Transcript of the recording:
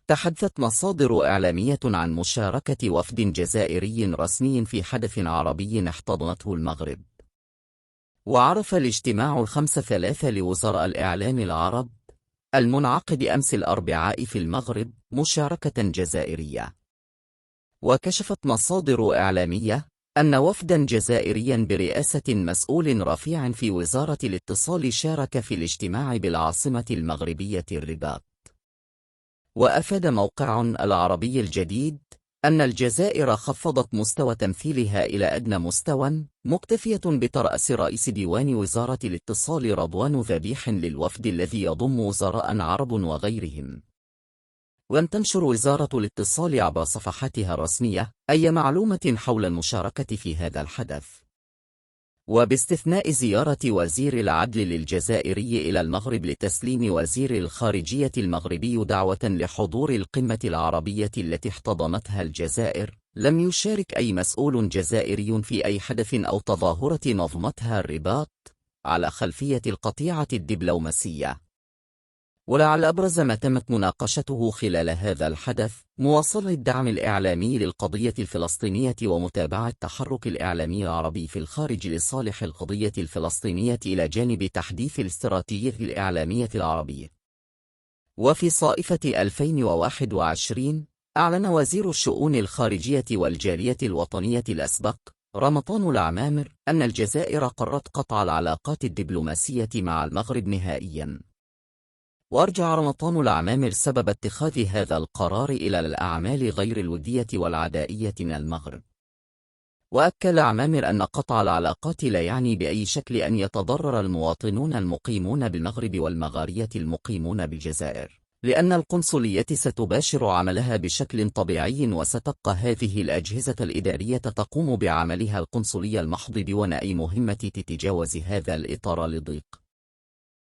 تحدثت مصادر إعلامية عن مشاركة وفد جزائري رسمي في حدث عربي احتضنته المغرب. وعرف الاجتماع الخمسة لوزراء الإعلام العرب المنعقد أمس الأربعاء في المغرب مشاركة جزائرية. وكشفت مصادر إعلامية أن وفدا جزائريا برئاسة مسؤول رفيع في وزارة الاتصال شارك في الاجتماع بالعاصمة المغربية الرباط. وأفاد موقع العربي الجديد أن الجزائر خفضت مستوى تمثيلها إلى أدنى مستوى، مكتفية بترأس رئيس ديوان وزارة الاتصال رضوان ذبيح للوفد الذي يضم وزراء عرب وغيرهم. ولم تنشر وزارة الاتصال عبر صفحاتها الرسمية أي معلومة حول المشاركة في هذا الحدث. وباستثناء زيارة وزير العدل للجزائري إلى المغرب لتسليم وزير الخارجية المغربي دعوة لحضور القمة العربية التي احتضنتها الجزائر، لم يشارك أي مسؤول جزائري في أي حدث أو تظاهرة نظمتها الرباط على خلفية القطيعة الدبلوماسية. ولعل أبرز ما تمت مناقشته خلال هذا الحدث مواصلة الدعم الإعلامي للقضية الفلسطينية ومتابعة التحرك الإعلامي العربي في الخارج لصالح القضية الفلسطينية إلى جانب تحديث الاستراتيجية الإعلامية العربية. وفي صائفة 2021 أعلن وزير الشؤون الخارجية والجالية الوطنية الأسبق رمضان العمامر أن الجزائر قررت قطع العلاقات الدبلوماسية مع المغرب نهائياً. وأرجع رمضان العمامر سبب اتخاذ هذا القرار إلى الأعمال غير الودية والعدائية من المغرب. وأكد العمامر أن قطع العلاقات لا يعني بأي شكل أن يتضرر المواطنون المقيمون بالمغرب والمغارية المقيمون بالجزائر، لأن القنصلية ستباشر عملها بشكل طبيعي، وستبقى هذه الأجهزة الإدارية تقوم بعملها القنصلي المحض دون أي مهمة تتجاوز هذا الإطار لضيق